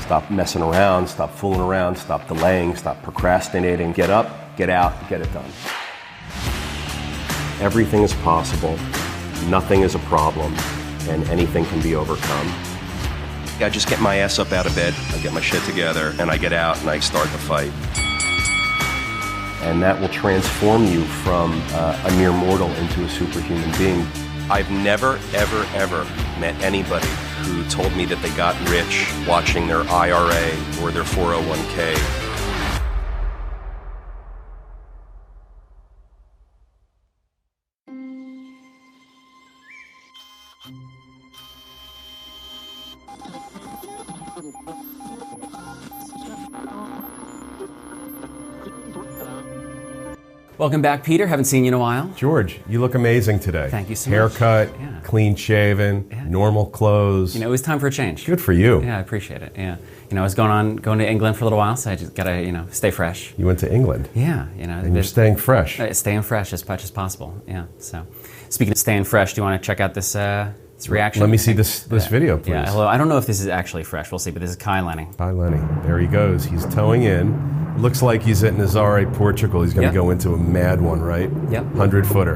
Stop messing around, stop fooling around, stop delaying, stop procrastinating. Get up, get out, get it done. Everything is possible, nothing is a problem, and anything can be overcome. I just get my ass up out of bed, I get my shit together, and I get out and I start the fight. And that will transform you from a mere mortal into a superhuman being. I've never, ever, ever met anybody who told me that they got rich watching their IRA or their 401k. Welcome back, Peter. Haven't seen you in a while. George, you look amazing today. Thank you so much. Haircut, clean shaven, normal clothes. You know, it was time for a change. Good for you. Yeah, I appreciate it. Yeah. You know, I was going to England for a little while, so I just gotta, stay fresh. You went to England? Yeah, And you're staying fresh. Staying fresh as much as possible. Yeah. So, speaking of staying fresh, do you want to check out this reaction? Let me see this video, please. Yeah. Hello. I don't know if this is actually fresh. We'll see. But this is Kai Lenny. Hi, Lenny. There he goes. He's towing in. Looks like he's at Nazare, Portugal. He's going to go into a mad one, right? Yep. 100-footer,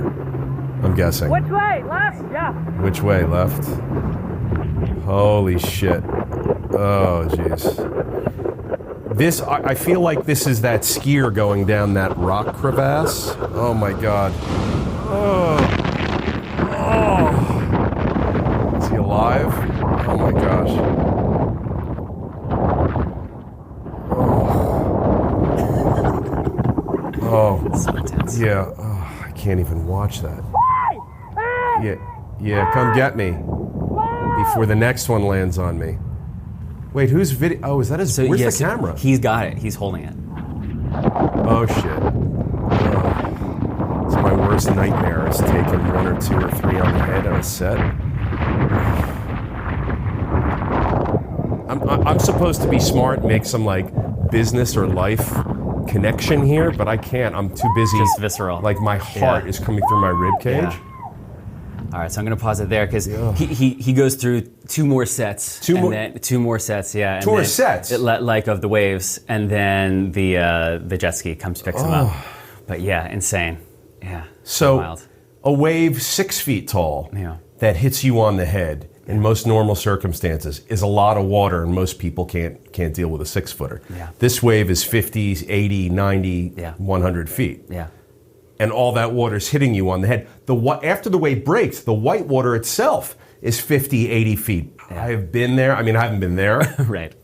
I'm guessing. Which way? Left? Yeah. Which way? Left? Holy shit. Oh, jeez. I feel like this is that skier going down that rock crevasse. Oh, my God. Oh. Is he alive? Oh, my gosh. Oh, so intense. Yeah. Oh, I can't even watch that. Yeah. Come get me before the next one lands on me. Wait, whose video? Oh, is that his? So, where's the camera? He's got it. He's holding it. Oh shit. It's my worst nightmare. Is taking 1 or 2 or 3 on the head on a set. I'm supposed to be smart and make some like business or life connection here, but I can't. I'm too busy. Just visceral. Like my heart is coming through my rib cage. Yeah. All right, so I'm going to pause it there because he goes through 2 more sets. 2 more sets, yeah. And 2 more sets? Like of the waves, and then the jet ski comes, picks him up. But yeah, insane. Yeah. So wild. A wave 6 feet tall that hits you on the head in most normal circumstances is a lot of water, and most people can't deal with a 6-footer. Yeah. This wave is 50, 80, 90, 100 feet. Yeah. And all that water is hitting you on the head. After the wave breaks, the white water itself is 50, 80 feet. Yeah. I have been there. I mean, I haven't been there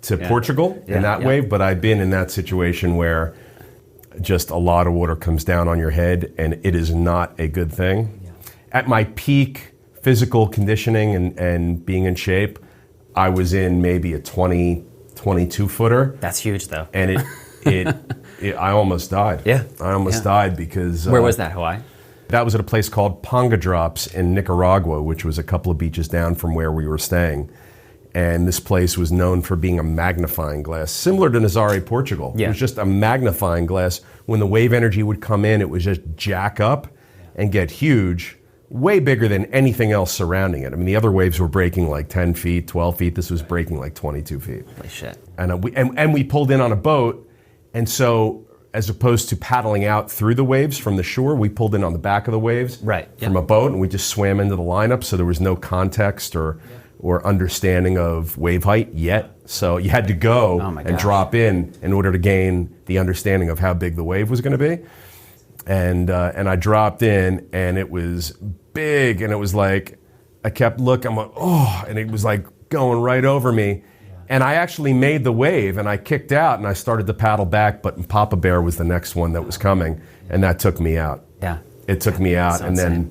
to Portugal in that wave, but I've been in that situation where just a lot of water comes down on your head, and it is not a good thing. Yeah. At my peak physical conditioning and being in shape, I was in maybe a 22-footer. That's huge, though. And I almost died. Yeah. I almost died because... Where was that, Hawaii? That was at a place called Ponga Drops in Nicaragua, which was a couple of beaches down from where we were staying. And this place was known for being a magnifying glass, similar to Nazare, Portugal. Yeah. It was just a magnifying glass. When the wave energy would come in, it would just jack up and get huge, way bigger than anything else surrounding it. I mean, the other waves were breaking like 10 feet, 12 feet. This was breaking like 22 feet. Holy shit. And we pulled in on a boat, and so as opposed to paddling out through the waves from the shore, we pulled in on the back of the waves from a boat, and we just swam into the lineup, so there was no context or understanding of wave height yet. So you had to go and drop in order to gain the understanding of how big the wave was going to be. And I dropped in, and it was big, and it was like, I kept looking, I'm like, oh, and it was like going right over me. And I actually made the wave, and I kicked out, and I started to paddle back, but Papa Bear was the next one that was coming, and that took me out. Yeah. It took me out, and then,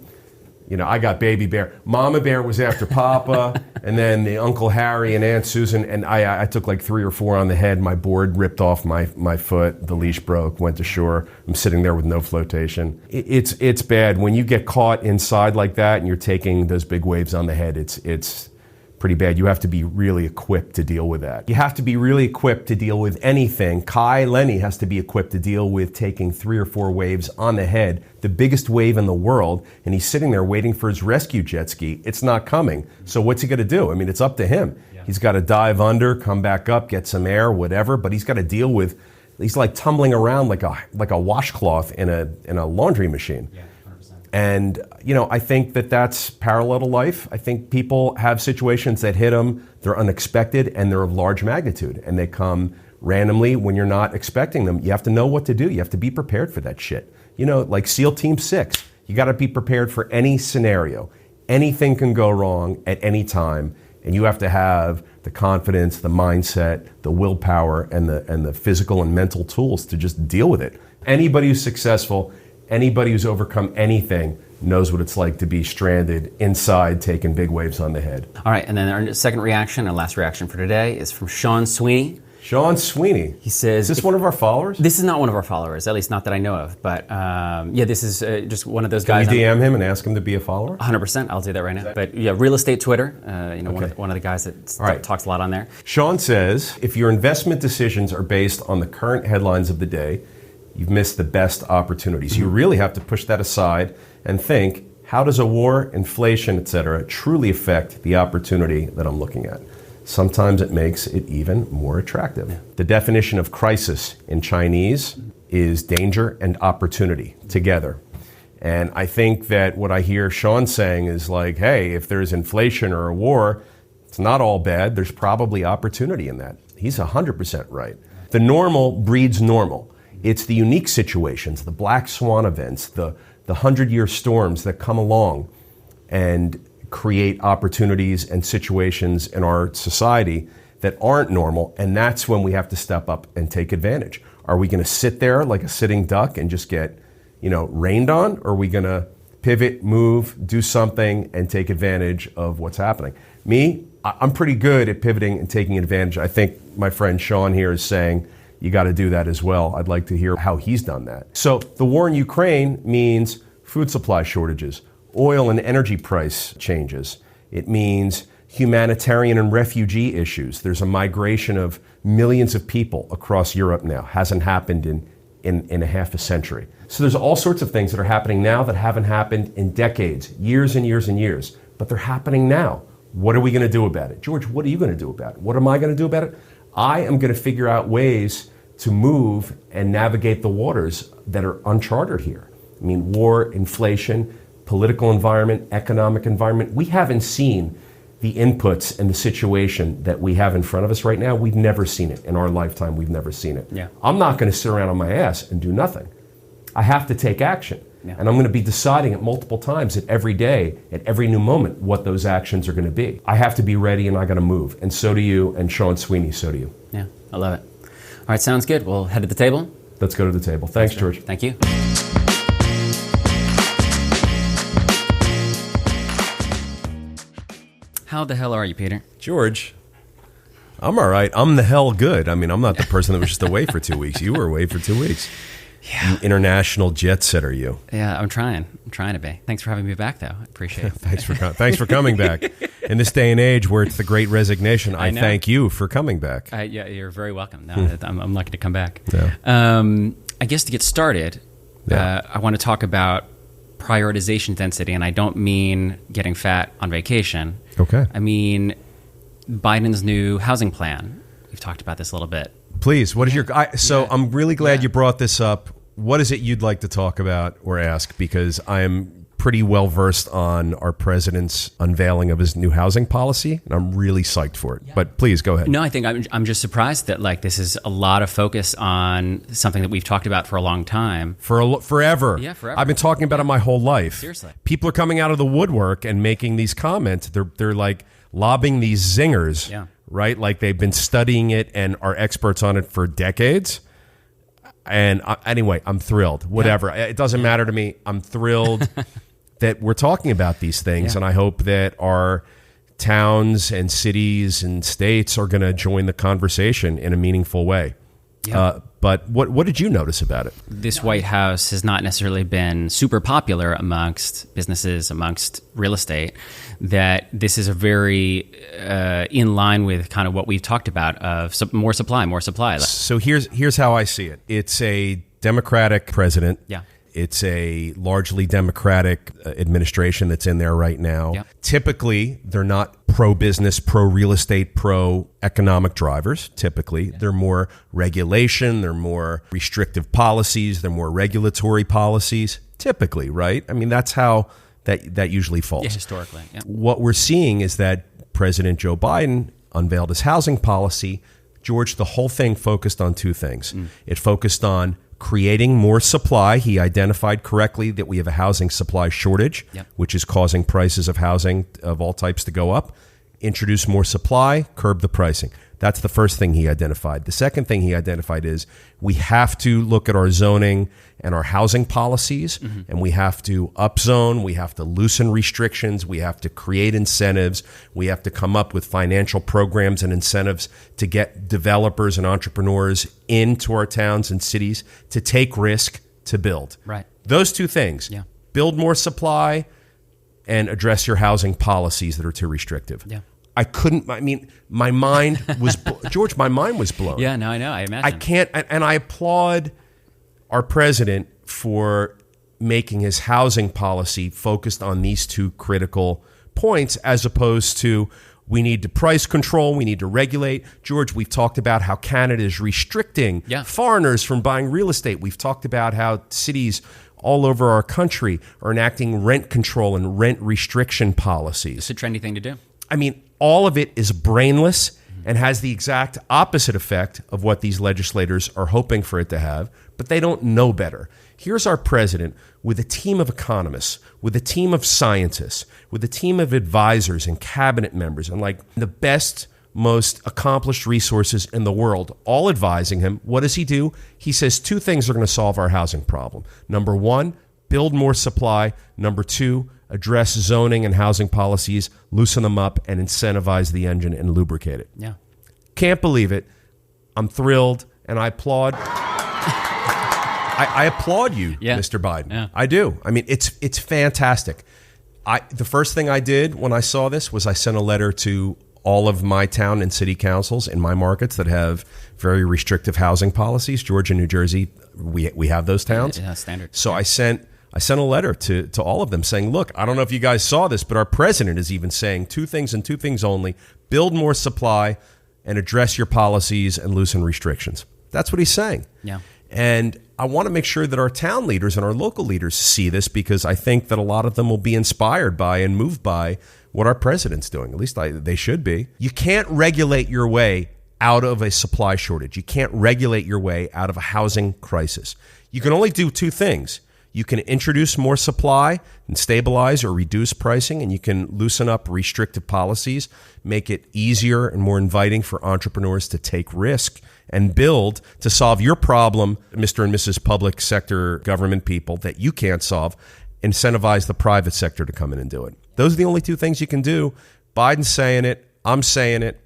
I got Baby Bear. Mama Bear was after Papa, and then the Uncle Harry and Aunt Susan, and I took like 3 or 4 on the head. My board ripped off my foot, the leash broke, went to shore. I'm sitting there with no flotation. It's bad. When you get caught inside like that, and you're taking those big waves on the head, it's pretty bad. You have to be really equipped to deal with that. You have to be really equipped to deal with anything. Kai Lenny has to be equipped to deal with taking 3 or 4 waves on the head, the biggest wave in the world, and he's sitting there waiting for his rescue jet ski. It's not coming. So what's he going to do? I mean, it's up to him. Yeah. He's got to dive under, come back up, get some air, whatever. But he's got to deal with. He's like tumbling around like a washcloth in a laundry machine. Yeah, 100%. And I think that's parallel to life. I think people have situations that hit them. They're unexpected and they're of large magnitude, and they come randomly when you're not expecting them. You have to know what to do. You have to be prepared for that shit. Like SEAL Team 6, you got to be prepared for any scenario. Anything can go wrong at any time, and you have to have the confidence, the mindset, the willpower, and the physical and mental tools to just deal with it. Anybody who's successful, anybody who's overcome anything knows what it's like to be stranded inside taking big waves on the head. All right, and then our second reaction, our last reaction for today, is from Sean Sweeney. Sean Sweeney. He says... Is this one of our followers? This is not one of our followers, at least not that I know of. But this is just one of those guys... Can we DM him and ask him to be a follower? 100%. I'll do that right now. But real estate Twitter, one of the guys that talks a lot on there. Sean says, if your investment decisions are based on the current headlines of the day, you've missed the best opportunities. You really have to push that aside and think, how does a war, inflation, etc., truly affect the opportunity that I'm looking at? Sometimes it makes it even more attractive. Yeah. The definition of crisis in Chinese is danger and opportunity together. And I think that what I hear Sean saying is like, hey, if there's inflation or a war, it's not all bad. There's probably opportunity in that. He's 100% right. The normal breeds normal. It's the unique situations, the black swan events, the 100-year storms that come along and create opportunities and situations in our society that aren't normal, and that's when we have to step up and take advantage. Are we going to sit there like a sitting duck and just get, rained on, or are we going to pivot, move, do something, and take advantage of what's happening? Me, I'm pretty good at pivoting and taking advantage. I think my friend Sean here is saying you got to do that as well. I'd like to hear how he's done that. So the war in Ukraine means food supply shortages, oil and energy price changes. It means humanitarian and refugee issues. There's a migration of millions of people across Europe now. Hasn't happened in a half a century. So there's all sorts of things that are happening now that haven't happened in decades, years and years and years. But they're happening now. What are we going to do about it? George, what are you going to do about it? What am I going to do about it? I am going to figure out ways to move and navigate the waters that are uncharted here. I mean, war, inflation, political environment, economic environment. We haven't seen the inputs and the situation that we have in front of us right now. We've never seen it. In our lifetime, we've never seen it. Yeah. I'm not going to sit around on my ass and do nothing. I have to take action. Yeah. And I'm going to be deciding it multiple times at every day, at every new moment, what those actions are going to be. I have to be ready and I got to move. And so do you, and Sean Sweeney, so do you. Yeah, I love it. All right, sounds good. We'll head to the table. Let's go to the table. Thanks, George. Thank you. How the hell are you, Peter? George, I'm all right. I'm the hell good. I mean, I'm not the person that was just away for 2 weeks. You were away for 2 weeks. Yeah. You international jet setter, you. Yeah, I'm trying to be. Thanks for having me back, though. I appreciate it. Thanks for coming back. In this day and age where it's the great resignation, I thank you for coming back. Yeah, you're very welcome. No, I'm lucky to come back. Yeah. I guess to get started, I want to talk about prioritization density, and I don't mean getting fat on vacation. Okay. I mean Biden's new housing plan. We've talked about this a little bit. Please, what is your... I'm really glad you brought this up. What is it you'd like to talk about or ask? Because I am pretty well versed on our president's unveiling of his new housing policy, and I'm really psyched for it. Yeah. But please, go ahead. No, I think I'm just surprised that this is a lot of focus on something that we've talked about for a long time. Forever. Yeah, forever. I've been talking about it my whole life. Seriously. People are coming out of the woodwork and making these comments. They're like lobbing these zingers. Yeah. Right? Like they've been studying it and are experts on it for decades. And anyway, I'm thrilled. Whatever. Yeah. It doesn't matter to me. I'm thrilled that we're talking about these things. Yeah. And I hope that our towns and cities and states are going to join the conversation in a meaningful way. Yeah. But what did you notice about it? This White House has not necessarily been super popular amongst businesses, amongst real estate, that this is a very in line with kind of what we've talked about of more supply. So here's how I see it. It's a Democratic president. Yeah. It's a largely Democratic administration that's in there right now. Yeah. Typically, they're not pro-business, pro-real estate, pro-economic drivers, typically. They're more regulation, they're more restrictive policies, they're more regulatory policies, typically, right? I mean, that's how that usually falls. Yeah, historically. Yeah. What we're seeing is that President Joe Biden unveiled his housing policy. George, the whole thing focused on two things. It focused on creating more supply. He identified correctly that we have a housing supply shortage, which is causing prices of housing of all types to go up. Introduce more supply, curb the pricing. That's the first thing he identified. The second thing he identified is we have to look at our zoning and our housing policies, and we have to upzone, we have to loosen restrictions, we have to create incentives, we have to come up with financial programs and incentives to get developers and entrepreneurs into our towns and cities to take risk to build. Right. Those two things. Yeah. Build more supply and address your housing policies that are too restrictive. Yeah. My mind was, George, my mind was blown. Yeah, no, I know. I imagine. I can't, and I applaud our president for making his housing policy focused on these two critical points as opposed to we need to price control, we need to regulate. George, we've talked about how Canada is restricting foreigners from buying real estate. We've talked about how cities all over our country are enacting rent control and rent restriction policies. It's a trendy thing to do. I mean, all of it is brainless and has the exact opposite effect of what these legislators are hoping for it to have, but they don't know better. Here's our president with a team of economists, with a team of scientists, with a team of advisors and cabinet members, and like the best, most accomplished resources in the world, all advising him. What does he do? He says two things are going to solve our housing problem. Number one, build more supply. Number two, address zoning and housing policies, loosen them up, and incentivize the engine and lubricate it. Yeah. Can't believe it. I'm thrilled, and I applaud. I applaud you, Mr. Biden. Yeah. I do. I mean, it's fantastic. The first thing I did when I saw this was I sent a letter to all of my town and city councils in my markets that have very restrictive housing policies. Georgia, New Jersey, we have those towns. Yeah, standard. So I sent a letter to all of them saying, look, I don't know if you guys saw this, but our president is even saying two things and two things only: build more supply and address your policies and loosen restrictions. That's what he's saying. Yeah. And I want to make sure that our town leaders and our local leaders see this, because I think that a lot of them will be inspired by and moved by what our president's doing. At least they should be. You can't regulate your way out of a supply shortage. You can't regulate your way out of a housing crisis. You can only do two things. You can introduce more supply and stabilize or reduce pricing, and you can loosen up restrictive policies, make it easier and more inviting for entrepreneurs to take risk and build to solve your problem, Mr. and Mrs. Public Sector government people, that you can't solve. Incentivize the private sector to come in and do it. Those are the only two things you can do. Biden's saying it. I'm saying it.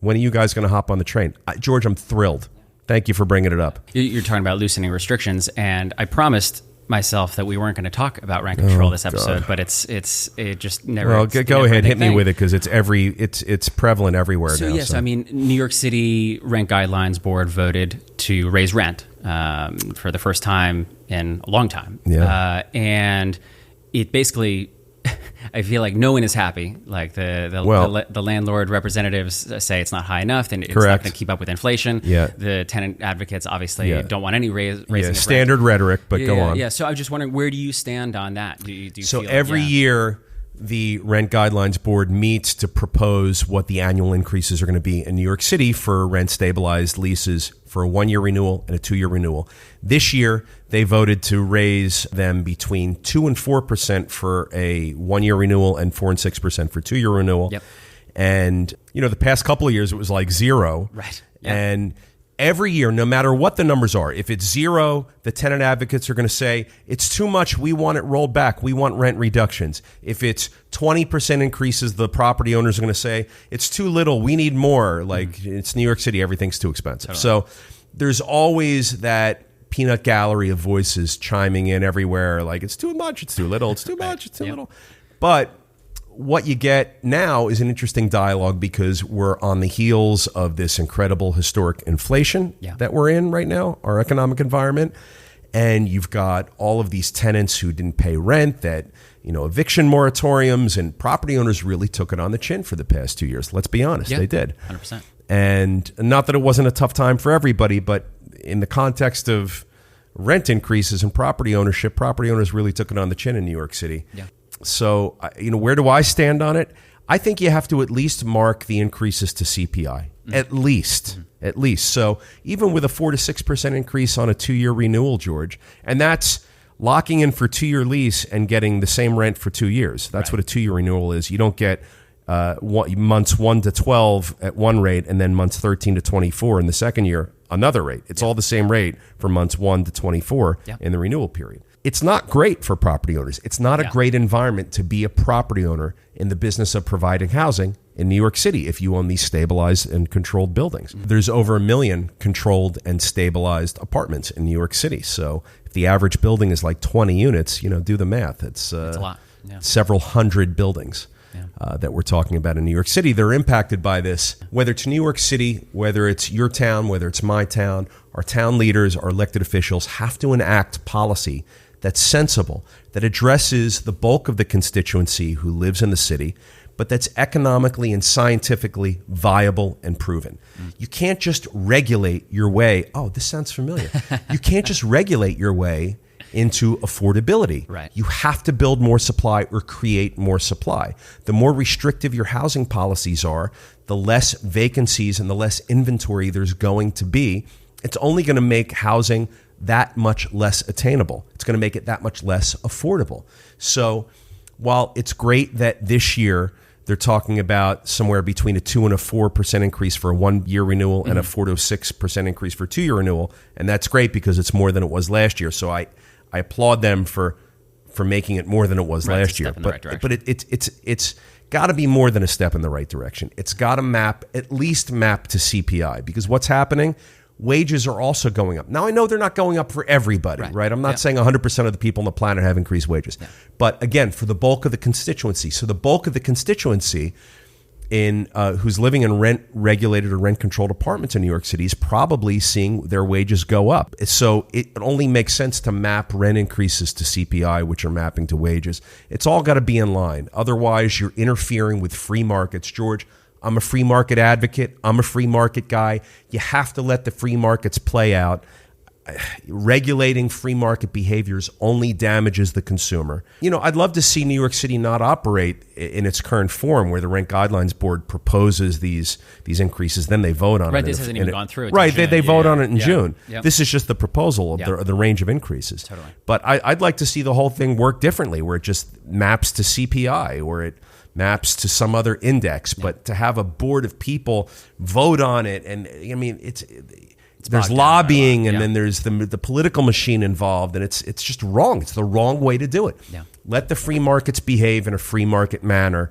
When are you guys going to hop on the train? George, I'm thrilled. Thank you for bringing it up. You're talking about loosening restrictions, and I promised myself that we weren't going to talk about rent control this episode, but it just never. Well, go ahead, hit me with it, because it's prevalent everywhere now. Yes, I mean, New York City Rent Guidelines Board voted to raise rent for the first time in a long time, and it basically. I feel like no one is happy. Like the landlord representatives say it's not high enough, and it's not going to keep up with inflation. Yeah. The tenant advocates obviously don't want any raising. Standard rhetoric, but go on. Yeah. So I was just wondering, where do you stand on that? Do you so feel, every year, the Rent Guidelines Board meets to propose what the annual increases are going to be in New York City for rent-stabilized leases for a 1-year renewal and a 2-year renewal. This year, they voted to raise them between 2% and 4% for a 1-year renewal and 4% and 6% for a 2-year renewal. Yep. And, the past couple of years, it was like 0. Right. Yeah. And every year, no matter what the numbers are, if it's 0, the tenant advocates are going to say, it's too much, we want it rolled back, we want rent reductions. If it's 20% increases, the property owners are going to say, it's too little, we need more. Like, it's New York City, everything's too expensive. Totally. So there's always that peanut gallery of voices chiming in everywhere, like, it's too much, it's too little, it's too much, it's too little. But what you get now is an interesting dialogue, because we're on the heels of this incredible historic inflation that we're in right now, our economic environment. And you've got all of these tenants who didn't pay rent, that, eviction moratoriums, and property owners really took it on the chin for the past 2 years. Let's be honest, they did. 100%. And not that it wasn't a tough time for everybody, but in the context of rent increases and property ownership, property owners really took it on the chin in New York City. Yeah. So, where do I stand on it? I think you have to at least mark the increases to CPI. At least. So even with a 4 to 6% increase on a 2-year renewal, George, and that's locking in for 2-year lease and getting the same rent for 2 years. That's what a 2-year renewal is. You don't get months 1 to 12 at one rate and then months 13 to 24 in the second year, another rate. It's all the same rate for months 1 to 24 in the renewal period. It's not great for property owners. It's not a great environment to be a property owner in the business of providing housing in New York City if you own these stabilized and controlled buildings. There's over 1 million controlled and stabilized apartments in New York City. So if the average building is like 20 units, do the math. It's a lot. Several hundred buildings that we're talking about in New York City. They're impacted by this. Whether it's New York City, whether it's your town, whether it's my town, our town leaders, our elected officials have to enact policy that's sensible, that addresses the bulk of the constituency who lives in the city, but that's economically and scientifically viable and proven. You can't just regulate your way. Oh, this sounds familiar. You can't just regulate your way into affordability. Right. You have to build more supply or create more supply. The more restrictive your housing policies are, the less vacancies and the less inventory there's going to be. It's only going to make housing that much less attainable. It's going to make it that much less affordable. So while it's great that this year they're talking about somewhere between a 2 and a 4% increase for a 1-year renewal and a 4 to 6% increase for a 2-year renewal, and that's great because it's more than it was last year. So I applaud them for making it more than it was last year. But it's got to be more than a step in the right direction. It's got to at least map to CPI, because what's happening? Wages are also going up. Now, I know they're not going up for everybody, right? I'm not saying 100% of the people on the planet have increased wages. Yeah. But again, for the bulk of the constituency. So the bulk of the constituency who's living in rent-regulated or rent-controlled apartments in New York City is probably seeing their wages go up. So it only makes sense to map rent increases to CPI, which are mapping to wages. It's all got to be in line. Otherwise, you're interfering with free markets. George, I'm a free market advocate. I'm a free market guy. You have to let the free markets play out. Regulating free market behaviors only damages the consumer. I'd love to see New York City not operate in its current form, where the Rent Guidelines Board proposes these increases, then they vote on it. Right, this hasn't even gone through. Right, they vote on it in June. Yep. This is just the proposal of the range of increases. Totally. But I'd like to see the whole thing work differently, where it just maps to CPI, or it maps to some other index. But to have a board of people vote on it, and there's lobbying, and then there's the political machine involved, and it's just wrong. It's the wrong way to do it. Yeah. Let the free markets behave in a free market manner.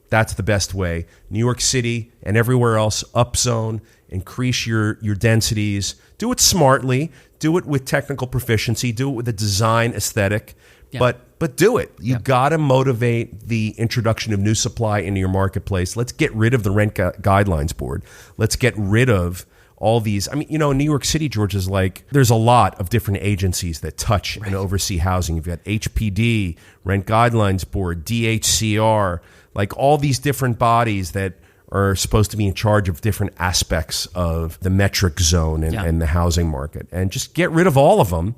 That's the best way. New York City and everywhere else, upzone, increase your densities. Do it smartly. Do it with technical proficiency. Do it with a design aesthetic. Yeah. But do it. You got to motivate the introduction of new supply into your marketplace. Let's get rid of the Rent Guidelines Board. Let's get rid of all these. In New York City, George, is there's a lot of different agencies that touch and oversee housing. You've got HPD, Rent Guidelines Board, DHCR, all these different bodies that are supposed to be in charge of different aspects of the metric zone and the housing market. And just get rid of all of them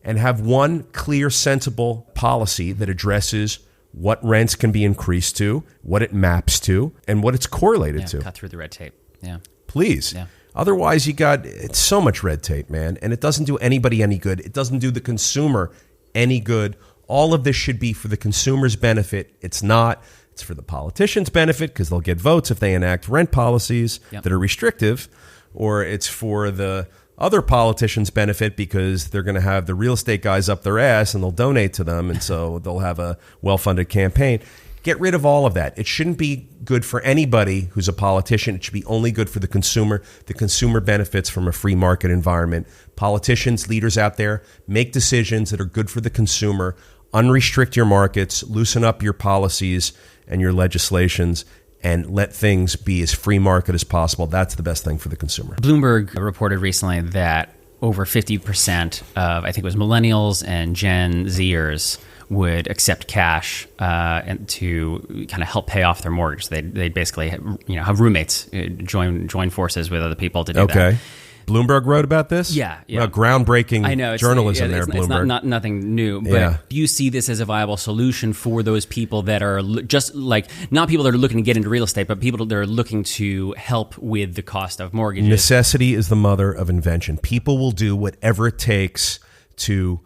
and have one clear, sensible policy that addresses what rents can be increased to, what it maps to, and what it's correlated to. Cut through the red tape. Yeah. Please. Yeah. Otherwise, it's so much red tape, man, and it doesn't do anybody any good. It doesn't do the consumer any good. All of this should be for the consumer's benefit. It's not. It's for the politicians' benefit, because they'll get votes if they enact rent policies that are restrictive, or it's for the other politicians' benefit because they're going to have the real estate guys up their ass and they'll donate to them, and so they'll have a well-funded campaign. Get rid of all of that. It shouldn't be good for anybody who's a politician. It should be only good for the consumer. The consumer benefits from a free market environment. Politicians, leaders out there, make decisions that are good for the consumer. Unrestrict your markets, loosen up your policies and your legislations, and let things be as free market as possible. That's the best thing for the consumer. Bloomberg reported recently that over 50% of, I think it was millennials and Gen Zers would accept cash and to kind of help pay off their mortgage. They basically have roommates, join forces with other people to do that. Okay. Bloomberg wrote about this? Yeah. Groundbreaking journalism there, Bloomberg. It's nothing new, but do you see this as a viable solution for those people that are just like, not people that are looking to get into real estate, but people that are looking to help with the cost of mortgages? Necessity is the mother of invention. People will do whatever it takes to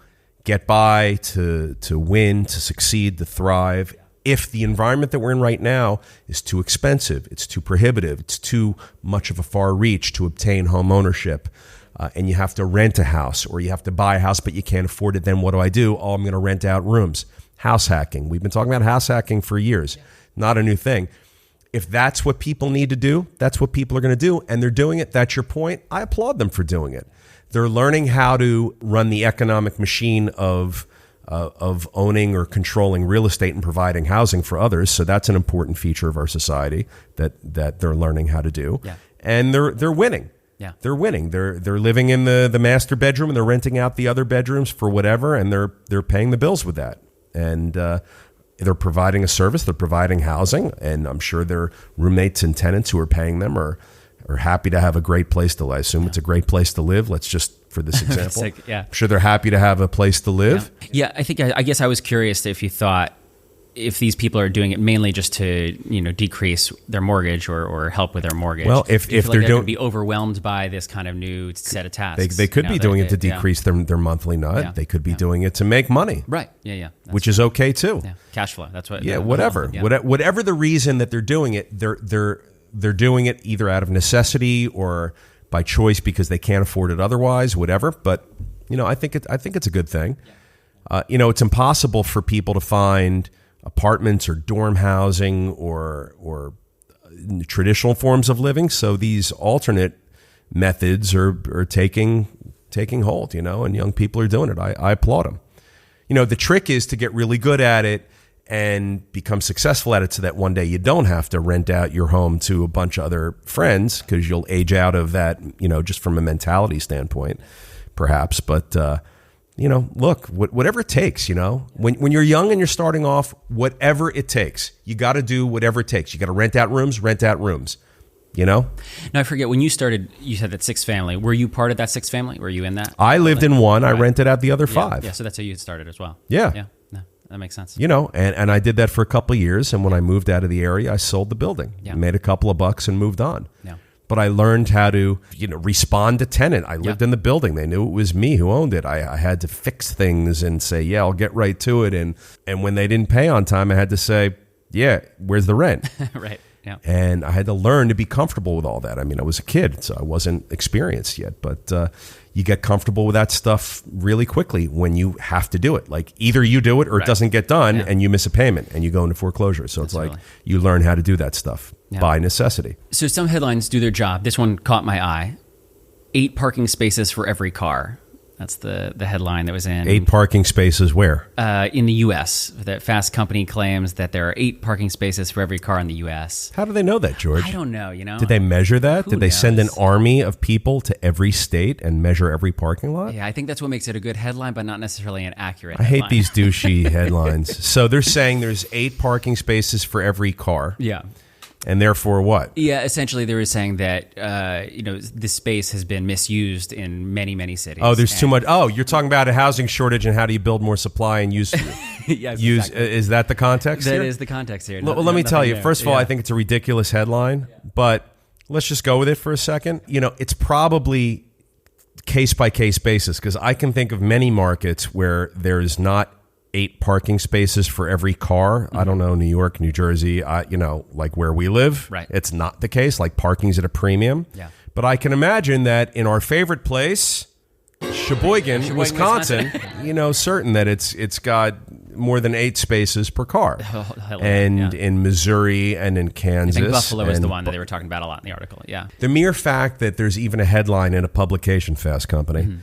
get by, to win, to succeed, to thrive. If the environment that we're in right now is too expensive, it's too prohibitive, it's too much of a far reach to obtain home ownership, and you have to rent a house or you have to buy a house but you can't afford it, then what do? Oh, I'm going to rent out rooms. House hacking. We've been talking about house hacking for years. Not a new thing. If that's what people need to do, that's what people are going to do, and they're doing it. That's your point. I applaud them for doing it. They're learning how to run the economic machine of owning or controlling real estate and providing housing for others. So that's an important feature of our society that they're learning how to do. Yeah. And they're winning. Yeah. They're winning. They're living in the master bedroom and they're renting out the other bedrooms for whatever, and they're paying the bills with that. And they're providing a service, they're providing housing, and I'm sure their roommates and tenants who are paying them are happy to have a great place to live. I assume it's a great place to live. Let's just, for this example, I'm sure they're happy to have a place to live. Yeah, I guess I was curious if you thought if these people are doing it mainly just to decrease their mortgage or help with their mortgage. Well, if they're going to be overwhelmed by this kind of new set of tasks, they could be doing it to decrease their monthly nut. Yeah. They could be doing it to make money. Right. Yeah. Which is okay too. Yeah. Cash flow. That's what. Yeah. Whatever. Whatever the reason that they're doing it, they're doing it either out of necessity or by choice because they can't afford it otherwise. Whatever. But I think it's a good thing. It's impossible for people to find apartments or dorm housing or traditional forms of living. So these alternate methods are taking hold, and young people are doing it. I applaud them. The trick is to get really good at it and become successful at it so that one day you don't have to rent out your home to a bunch of other friends because you'll age out of that, just from a mentality standpoint, perhaps. But, look, whatever it takes, when you're young and you're starting off, whatever it takes, you got to do whatever it takes. You got to rent out rooms. Now, I forget, when you started, you said that sixth family. Were you part of that sixth family? Were you in that? I lived in one. Right. I rented out the other five. Yeah, so that's how you started as well. Yeah. No, that makes sense. And I did that for a couple of years. And when I moved out of the area, I sold the building. Yeah. Made a couple of bucks and moved on. Yeah. But I learned how to, respond to tenant. I lived in the building. They knew it was me who owned it. I had to fix things and say, yeah, I'll get right to it. And when they didn't pay on time, I had to say, yeah, where's the rent? Right. Yeah. And I had to learn to be comfortable with all that. I mean, I was a kid, so I wasn't experienced yet. But you get comfortable with that stuff really quickly when you have to do it. Like either you do it or it doesn't get done and you miss a payment and you go into foreclosure. So it's like you learn how to do that stuff by necessity. So some headlines do their job. This one caught my eye. 8 parking spaces for every car. That's the headline that was in. 8 parking spaces where? In the U.S. The Fast Company claims that there are 8 parking spaces for every car in the U.S. How do they know that, George? I don't know, Did they measure that? Did they send an army of people to every state and measure every parking lot? Yeah, I think that's what makes it a good headline, but not necessarily an accurate headline. I hate these douchey headlines. So they're saying there's 8 parking spaces for every car. Yeah. And therefore what? Yeah, essentially they were saying that, this space has been misused in many, many cities. Oh, there's too much. Oh, you're talking about a housing shortage and how do you build more supply and use. Yes, exactly. Is that the context here? That is the context here. Well, let me tell you, first of all, I think it's a ridiculous headline, but let's just go with it for a second. It's probably case-by-case basis because I can think of many markets where there's not 8 parking spaces for every car. Mm-hmm. I don't know, New York, New Jersey, like where we live. Right. It's not the case. Like parking's at a premium. Yeah. But I can imagine that in our favorite place, Sheboygan, Wisconsin, certain that it's got more than 8 spaces per car. And in Missouri and in Kansas. I think Buffalo is the one that they were talking about a lot in the article. Yeah. The mere fact that there's even a headline in a publication, Fast Company,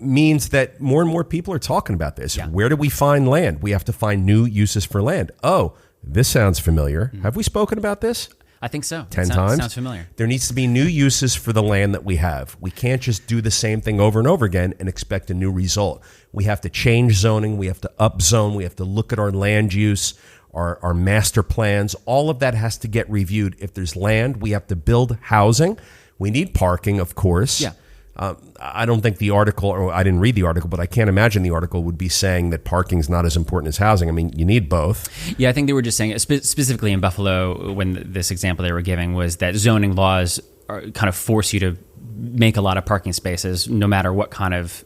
means that more and more people are talking about this. Yeah. Where do we find land? We have to find new uses for land. Oh, this sounds familiar. Have we spoken about this? I think so. 10 times? Sounds familiar. There needs to be new uses for the land that we have. We can't just do the same thing over and over again and expect a new result. We have to change zoning. We have to upzone. We have to look at our land use, our master plans. All of that has to get reviewed. If there's land, we have to build housing. We need parking, of course. Yeah. I don't think the article, or I didn't read the article, but I can't imagine the article would be saying that parking is not as important as housing. I mean, you need both. Yeah, I think they were just saying, specifically in Buffalo, when this example they were giving was that zoning laws kind of force you to make a lot of parking spaces, no matter what kind of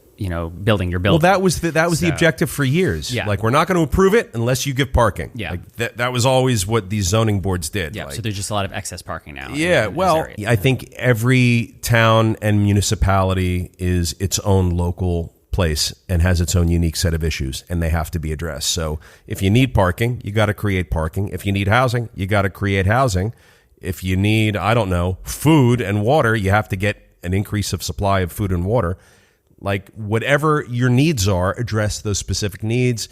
building you're building. Well, that was the objective for years. Yeah. Like, we're not going to approve it unless you give parking. Yeah. Like, that was always what these zoning boards did. Yeah, like, so there's just a lot of excess parking now. Yeah, well, I think every town and municipality is its own local place and has its own unique set of issues, and they have to be addressed. So if you need parking, you got to create parking. If you need housing, you got to create housing. If you need, I don't know, food and water, you have to get an increase of supply of food and water. Like, whatever your needs are, address those specific needs.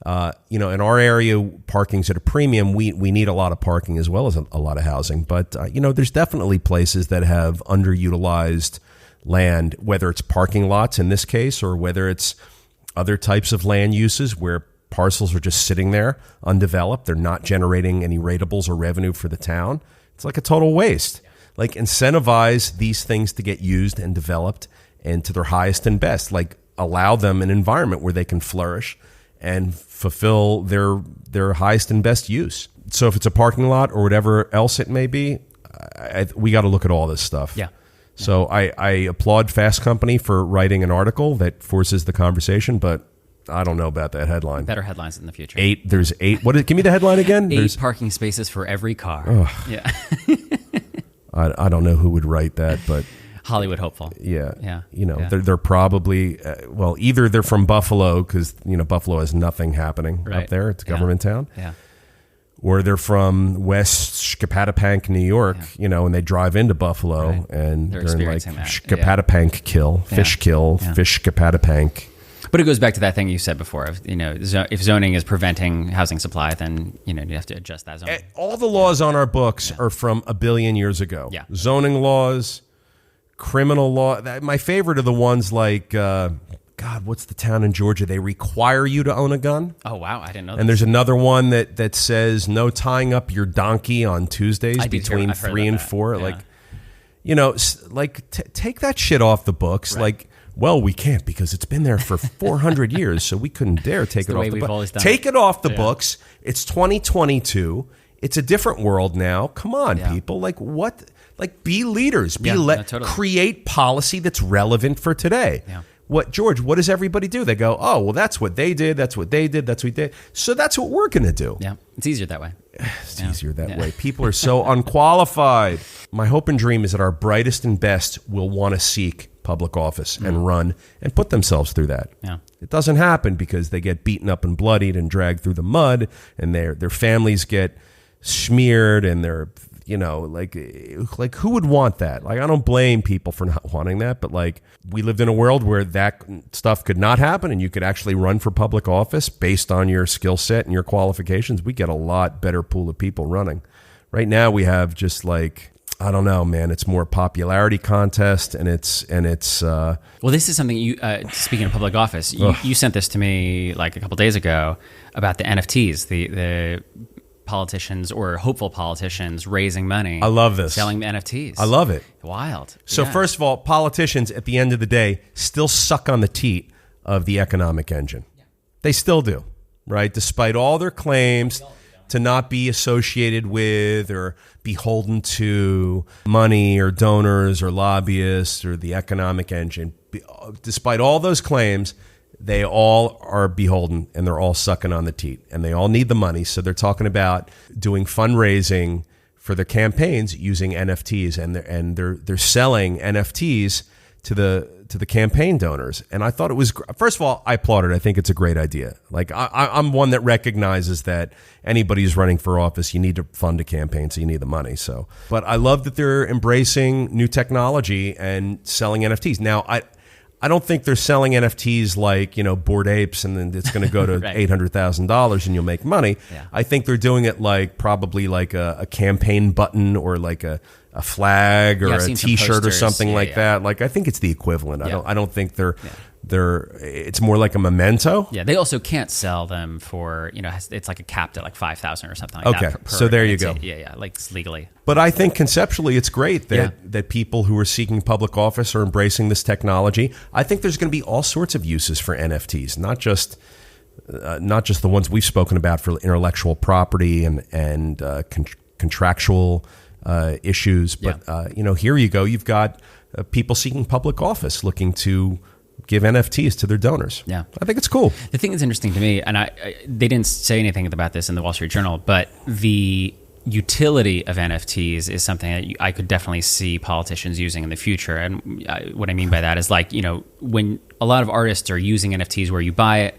In our area, parking's at a premium. We need a lot of parking as well as a lot of housing. But, there's definitely places that have underutilized land, whether it's parking lots in this case, or whether it's other types of land uses where parcels are just sitting there undeveloped. They're not generating any ratables or revenue for the town. It's like a total waste. Like, incentivize these things to get used and developed and to their highest and best. Like, allow them an environment where they can flourish and fulfill their highest and best use. So if it's a parking lot or whatever else it may be, we got to look at all this stuff. Yeah. So I applaud Fast Company for writing an article that forces the conversation, but I don't know about that headline. Better headlines in the future. There's 8. Give me the headline again. 8 parking spaces for every car. Yeah. I don't know who would write that, but Hollywood hopeful. Yeah. They're probably, either they're from Buffalo because, Buffalo has nothing happening up there. It's a government town. Yeah. Or they're from West Shkapatapank, New York, and they drive into Buffalo and they're in like Shkapatapank kill, fish Shkapatapank. But it goes back to that thing you said before. If zoning is preventing housing supply, then you have to adjust that zoning. All the laws on our books are from a billion years ago. Yeah. Zoning laws, criminal law. My favorite are the ones like, what's the town in Georgia? They require you to own a gun. Oh, wow. I didn't know that. And there's another one that says no tying up your donkey on Tuesdays between 3 and 4. Yeah. Take that shit off the books. Right. We can't because it's been there for 400 years, so we couldn't dare take it off the books. Take it off the books. It's 2022. It's a different world now. Come on, people. Be leaders. Create policy that's relevant for today. Yeah. What does everybody do? They go, oh, well, that's what they did. That's what they did. That's what they did. So that's what we're going to do. Yeah. It's easier that way. It's easier that way. People are so unqualified. My hope and dream is that our brightest and best will want to seek public office and run and put themselves through that. Yeah. It doesn't happen because they get beaten up and bloodied and dragged through the mud, and their families get smeared, and they're who would want that? I don't blame people for not wanting that, but we lived in a world where that stuff could not happen and you could actually run for public office based on your skill set and your qualifications. We get a lot better pool of people running. Right now we have just I don't know, man. It's more popularity contest, and it's. Well, this is something you. Speaking of public office, you sent this to me a couple days ago about the NFTs, the politicians or hopeful politicians raising money. I love this. Selling NFTs. I love it. Wild. So first of all, politicians at the end of the day still suck on the teat of the economic engine. Yeah. They still do, right? Despite all their claims to not be associated with or beholden to money or donors or lobbyists or the economic engine. Despite all those claims, they all are beholden and they're all sucking on the teat and they all need the money. So they're talking about doing fundraising for their campaigns using NFTs, and they're selling NFTs to the campaign donors. And I thought it was, first of all, I applaud it. I think it's a great idea. I'm one that recognizes that anybody who's running for office, you need to fund a campaign, so you need the money. But I love that they're embracing new technology and selling NFTs. Now, I don't think they're selling NFTs like, Bored Apes, and then it's going to go to right. $800,000 and you'll make money. Yeah. I think they're doing it probably like a campaign button or like a flag or a T-shirt or something like that. Like, I think it's the equivalent. Yeah. I don't think they're. It's more like a memento. Yeah, they also can't sell them for, it's like a capped at like 5,000 or something like that. Okay, so there you go. Like it's legally. But I think conceptually it's great that people who are seeking public office are embracing this technology. I think there's going to be all sorts of uses for NFTs, not just the ones we've spoken about for intellectual property and contractual issues. But here you go. You've got people seeking public office looking to give NFTs to their donors. Yeah. I think it's cool. The thing that's interesting to me, and they didn't say anything about this in the Wall Street Journal, but the utility of NFTs is something that I could definitely see politicians using in the future. And what I mean by that is when a lot of artists are using NFTs where you buy it,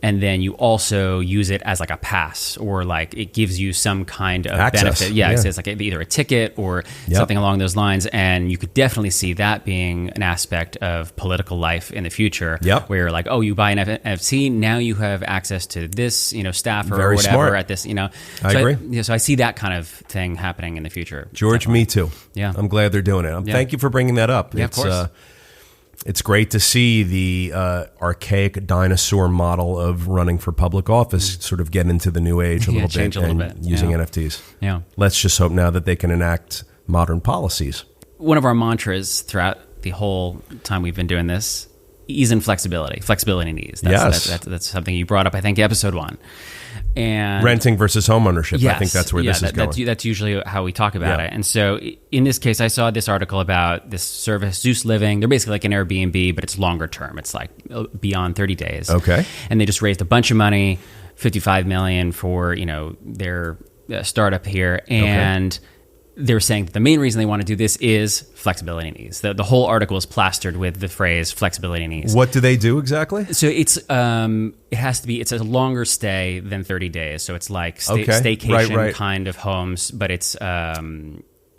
and then you also use it as like a pass, or like it gives you some kind of access. Benefit. Yeah, it's like either a ticket or something along those lines. And you could definitely see that being an aspect of political life in the future. Yep. Where you're like, oh, you buy an NFT, now you have access to this, staffer Very or whatever smart. at this, I agree. So I see that kind of thing happening in the future. George, definitely. me too. Yeah. I'm glad they're doing it. Thank you for bringing that up. Yeah, of course. It's great to see the archaic dinosaur model of running for public office sort of get into the new age a little bit and using NFTs. Yeah. Let's just hope now that they can enact modern policies. One of our mantras throughout the whole time we've been doing this, ease and flexibility. Flexibility and ease. That's something you brought up, I think, episode 1. And renting versus homeownership. Yes, I think that's where this is going. That's usually how we talk about it. And so in this case, I saw this article about this service, Zeus Living. They're basically like an Airbnb, but it's longer term. It's like beyond 30 days. Okay. And they just raised a bunch of money, $55 million for, their startup here. And they're saying that the main reason they want to do this is flexibility and ease. The whole article is plastered with the phrase flexibility and ease. What do they do exactly? So it's it's a longer stay than 30 days. So it's like staycation kind of homes, but it's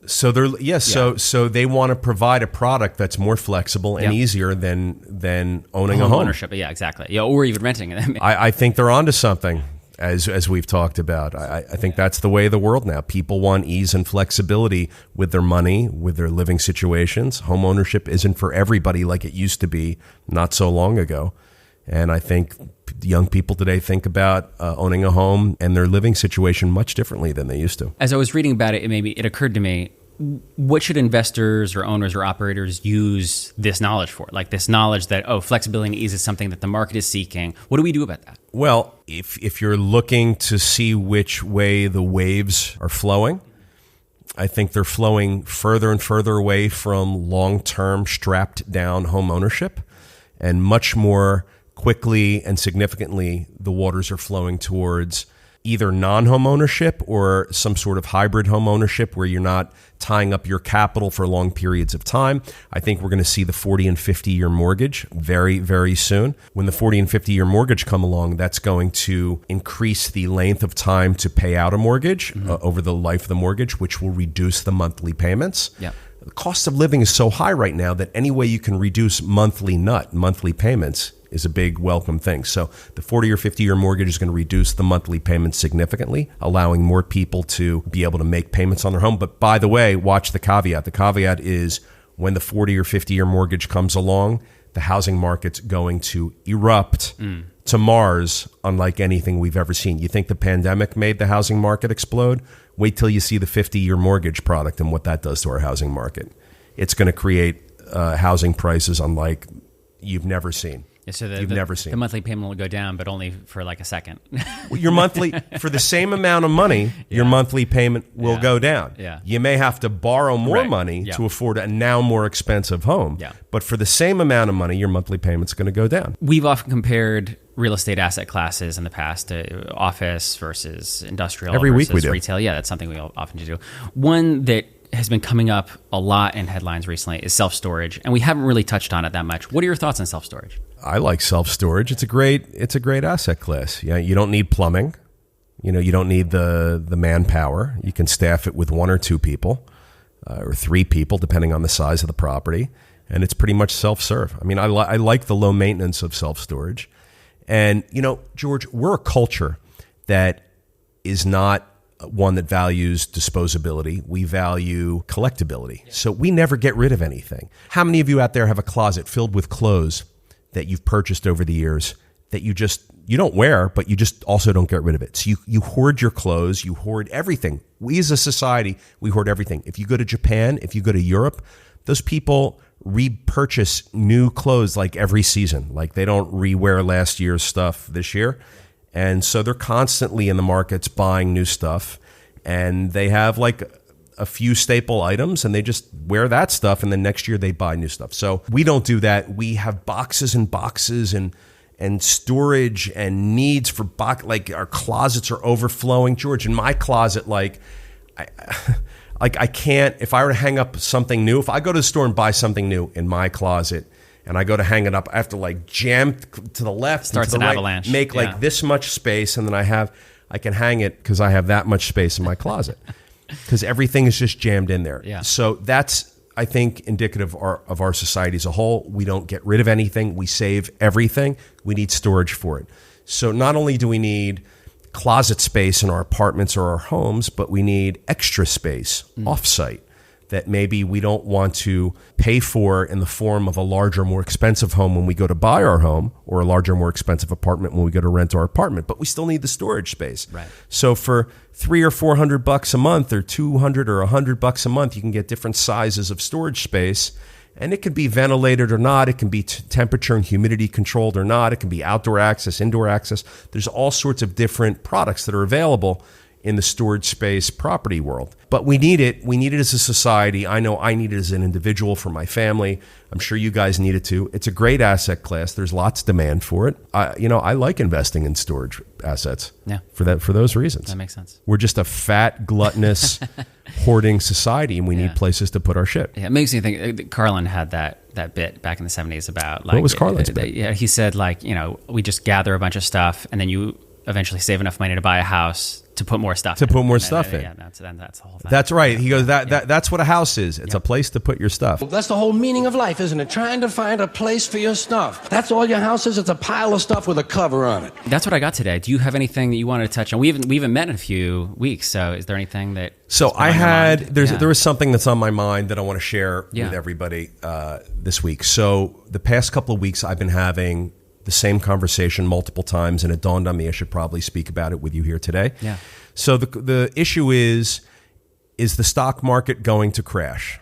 so they're so they want to provide a product that's more flexible and easier than owning a home. Ownership. Yeah, exactly. Yeah, or even renting it. I think they're onto something. As we've talked about, I think that's the way of the world now. People want ease and flexibility with their money, with their living situations. Home ownership isn't for everybody like it used to be not so long ago. And I think young people today think about owning a home and their living situation much differently than they used to. As I was reading about it, it occurred to me, what should investors or owners or operators use this knowledge for? Like this knowledge that, flexibility and ease is something that the market is seeking. What do we do about that? Well, if you're looking to see which way the waves are flowing, I think they're flowing further and further away from long-term strapped down home ownership, and much more quickly and significantly the waters are flowing towards either non-home ownership or some sort of hybrid home ownership where you're not tying up your capital for long periods of time. I think we're going to see the 40 and 50-year mortgage very, very soon. When the 40 and 50-year mortgage come along, that's going to increase the length of time to pay out a mortgage over the life of the mortgage, which will reduce the monthly payments. Yeah. The cost of living is so high right now that any way you can reduce monthly payments is a big welcome thing. So the 40 or 50-year mortgage is going to reduce the monthly payments significantly, allowing more people to be able to make payments on their home. But by the way, watch the caveat. The caveat is when the 40 or 50-year mortgage comes along, the housing market's going to erupt to Mars unlike anything we've ever seen. You think the pandemic made the housing market explode? Wait till you see the 50-year mortgage product and what that does to our housing market. It's going to create housing prices unlike you've never seen. Yeah, so you've never seen. The monthly payment will go down, but only for like a second. Your monthly, for the same amount of money, your monthly payment will go down. Yeah. You may have to borrow more money to afford a now more expensive home. Yeah. But for the same amount of money, your monthly payment's going to go down. We've often compared real estate asset classes in the past to office versus industrial Every versus week we do. Retail. Yeah, that's something we often do. One that has been coming up a lot in headlines recently is self-storage, and we haven't really touched on it that much. What are your thoughts on self-storage? I like self-storage. It's a great asset class. Yeah, you don't need plumbing. You don't need the manpower. You can staff it with 1 or 2 people or 3 people, depending on the size of the property. and it's pretty much self-serve. I mean, I like the low maintenance of self-storage. And, George, we're a culture that is not one that values disposability. We value collectability. Yeah. So we never get rid of anything. How many of you out there have a closet filled with clothes that you've purchased over the years that you don't wear, but you just also don't get rid of it? So you hoard your clothes, you hoard everything. We as a society, we hoard everything. If you go to Japan, if you go to Europe, those people repurchase new clothes like every season. Like they don't rewear last year's stuff this year. And so they're constantly in the markets buying new stuff, and they have like a few staple items and they just wear that stuff, and then next year they buy new stuff. So we don't do that. We have boxes and boxes and storage and needs for like our closets are overflowing. George, in my closet, like I can't, if I were to hang up something new, if I go to the store and buy something new in my closet and I go to hang it up, I have to like jam to the left, starts and to the an right, avalanche. make like this much space, and then I can hang it because I have that much space in my closet because everything is just jammed in there. Yeah. So that's, I think, indicative of our society as a whole. We don't get rid of anything. We save everything. We need storage for it. So not only do we need closet space in our apartments or our homes, but we need extra space off-site that maybe we don't want to pay for in the form of a larger, more expensive home when we go to buy our home, or a larger, more expensive apartment when we go to rent our apartment. But we still need the storage space. Right. So for $300 or $400 a month, or $200 or $100 a month, you can get different sizes of storage space. And it can be ventilated or not. It can be temperature and humidity controlled or not. It can be outdoor access, indoor access. There's all sorts of different products that are available in the storage space property world. But we need it. We need it as a society. I know I need it as an individual for my family. I'm sure you guys need it too. It's a great asset class. There's lots of demand for it. I like investing in storage assets. Yeah. For those reasons. That makes sense. We're just a fat, gluttonous, hoarding society, and we need places to put our shit. Yeah, it makes me think. Carlin had that bit back in the 70s about like, what was Carlin's bit? Yeah, he said like, we just gather a bunch of stuff, and then you eventually save enough money to buy a house to put more stuff in. Yeah, that's the whole thing. That's right. He goes, that's what a house is. It's a place to put your stuff. Well, that's the whole meaning of life, isn't it? Trying to find a place for your stuff. That's all your house is. It's a pile of stuff with a cover on it. That's what I got today. Do you have anything that you wanted to touch on? We haven't met in a few weeks, so is there anything that... So there was something that's on my mind that I want to share with everybody this week. So the past couple of weeks I've been having the same conversation multiple times, and it dawned on me I should probably speak about it with you here today. Yeah. So the issue is the stock market going to crash?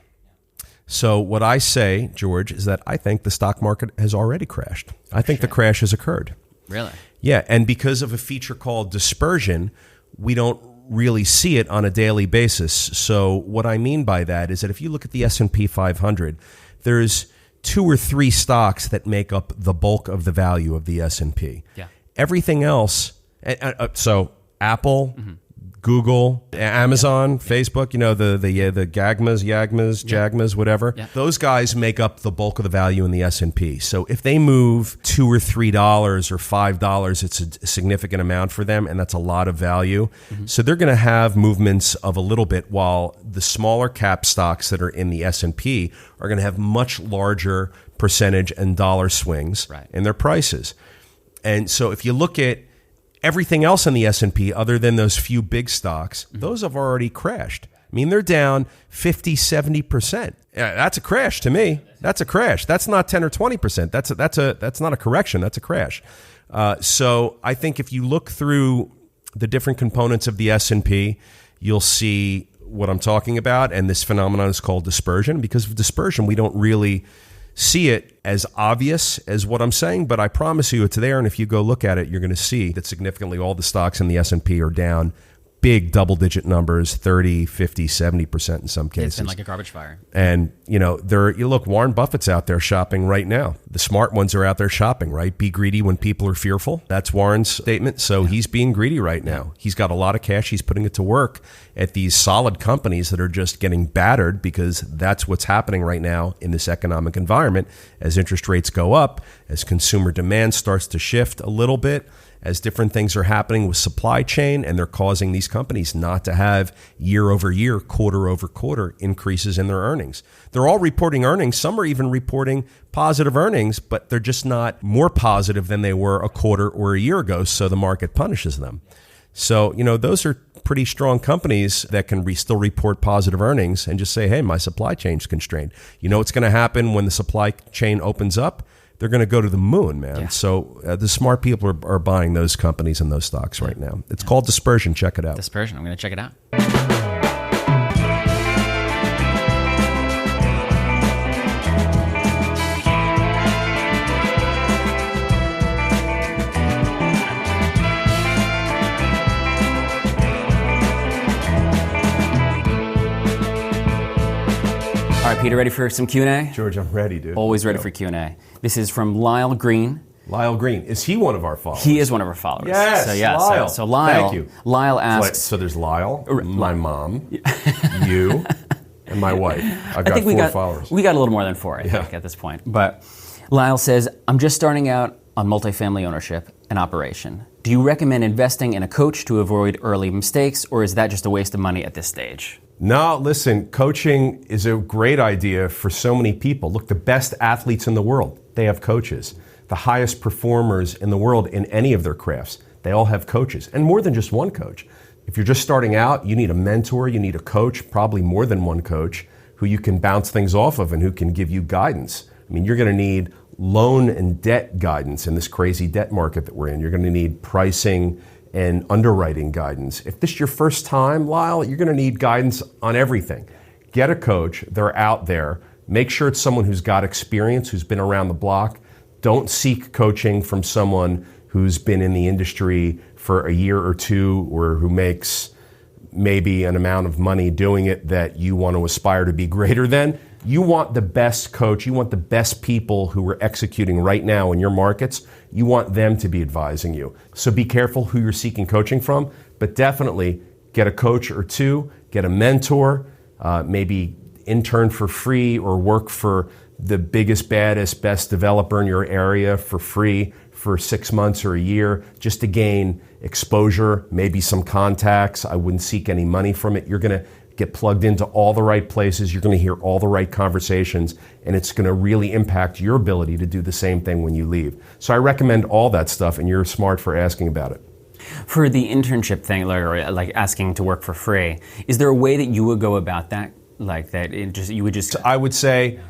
So what I say, George, is that I think the stock market has already crashed. I think the crash has occurred. Really? Yeah, and because of a feature called dispersion, we don't really see it on a daily basis. So what I mean by that is that if you look at the S&P 500, there's 2 or 3 stocks that make up the bulk of the value of the S&P. Yeah. Everything else, so Apple, Google, Amazon, Facebook, the Jagmas, whatever. Yeah. Those guys make up the bulk of the value in the S&P. So if they move $2 or $3 or $5, it's a significant amount for them, and that's a lot of value. So they're going to have movements of a little bit, while the smaller cap stocks that are in the S&P are going to have much larger percentage and dollar swings in their prices. And so if you look at everything else in the S&P other than those few big stocks, those have already crashed. I mean, they're down 50, 70%. That's a crash to me. That's a crash. That's not 10 or 20%. That's not a correction. That's a crash. So I think if you look through the different components of the S&P, you'll see what I'm talking about. And this phenomenon is called dispersion. Because of dispersion, we don't really see it as obvious as what I'm saying, but I promise you it's there. And if you go look at it, you're going to see that significantly all the stocks in the S&P are down big double-digit numbers, 30, 50, 70% in some cases. It's been like a garbage fire. And, you look, Warren Buffett's out there shopping right now. The smart ones are out there shopping, right? Be greedy when people are fearful. That's Warren's statement. So he's being greedy right now. He's got a lot of cash. He's putting it to work at these solid companies that are just getting battered, because that's what's happening right now in this economic environment. As interest rates go up, as consumer demand starts to shift a little bit, as different things are happening with supply chain, and they're causing these companies not to have year over year, quarter over quarter increases in their earnings. They're all reporting earnings. Some are even reporting positive earnings, but they're just not more positive than they were a quarter or a year ago, so the market punishes them. So, those are pretty strong companies that can still report positive earnings and just say, hey, my supply chain's constrained. You know what's going to happen when the supply chain opens up? They're going to go to the moon, man. Yeah. So the smart people are buying those companies and those stocks right now. It's called dispersion. Check it out. Dispersion. I'm going to check it out. All right, Peter, ready for some Q&A? George, I'm ready, dude. Always ready for Q&A. This is from Lyle Green. Lyle Green. Is he one of our followers? He is one of our followers. Yes, Lyle. So Lyle. Thank you. Lyle asks. So there's Lyle, my mom, you, and my wife. I've got 4 followers. We got a little more than 4, I think, at this point. But Lyle says, I'm just starting out on multifamily ownership and operation. Do you recommend investing in a coach to avoid early mistakes, or is that just a waste of money at this stage? No, listen, coaching is a great idea for so many people. Look, the best athletes in the world, they have coaches. The highest performers in the world in any of their crafts, they all have coaches, and more than just one coach. If you're just starting out, you need a mentor, you need a coach, probably more than one coach, who you can bounce things off of and who can give you guidance. I mean, you're going to need loan and debt guidance in this crazy debt market that we're in. You're going to need pricing and underwriting guidance. If this is your first time, Lyle, you're going to need guidance on everything. Get a coach. They're out there. Make sure it's someone who's got experience, who's been around the block. Don't seek coaching from someone who's been in the industry for a year or two, or who makes maybe an amount of money doing it that you want to aspire to be greater than. You want the best coach. You want the best people who are executing right now in your markets. You want them to be advising you. So be careful who you're seeking coaching from, but definitely get a coach or two, get a mentor, maybe intern for free or work for the biggest, baddest, best developer in your area for free for 6 months or a year, just to gain exposure, maybe some contacts. I wouldn't seek any money from it. You're going to get plugged into all the right places. You're going to hear all the right conversations, and it's going to really impact your ability to do the same thing when you leave. So I recommend all that stuff, and you're smart for asking about it. For the internship thing, or like asking to work for free, is there a way that you would go about that? Like that, you would just... So I would say,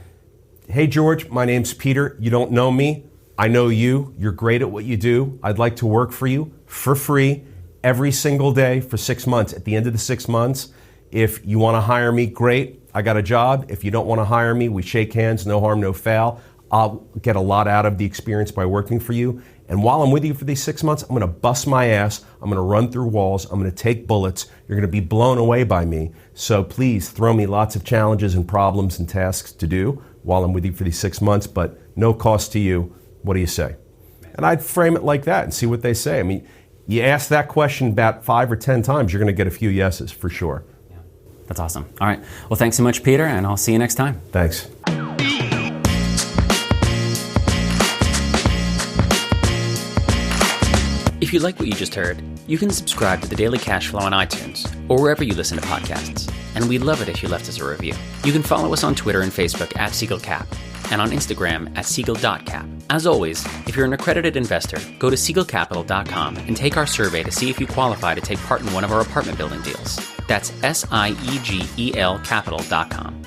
hey, George, my name's Peter. You don't know me. I know you. You're great at what you do. I'd like to work for you for free every single day for 6 months. At the end of the 6 months, if you want to hire me, great. I got a job. If you don't want to hire me, we shake hands, no harm, no foul. I'll get a lot out of the experience by working for you. And while I'm with you for these 6 months, I'm going to bust my ass. I'm going to run through walls. I'm going to take bullets. You're going to be blown away by me. So please throw me lots of challenges and problems and tasks to do while I'm with you for these 6 months, but no cost to you. What do you say? And I'd frame it like that and see what they say. I mean, you ask that question about 5 or 10 times, you're going to get a few yeses for sure. Yeah. That's awesome. All right. Well, thanks so much, Peter, and I'll see you next time. Thanks. If you like what you just heard, you can subscribe to The Daily Cash Flow on iTunes or wherever you listen to podcasts. And we'd love it if you left us a review. You can follow us on Twitter and Facebook at SiegelCap and on Instagram at Siegel.cap. As always, if you're an accredited investor, go to SiegelCapital.com and take our survey to see if you qualify to take part in one of our apartment building deals. That's SIEGEL Capital.com.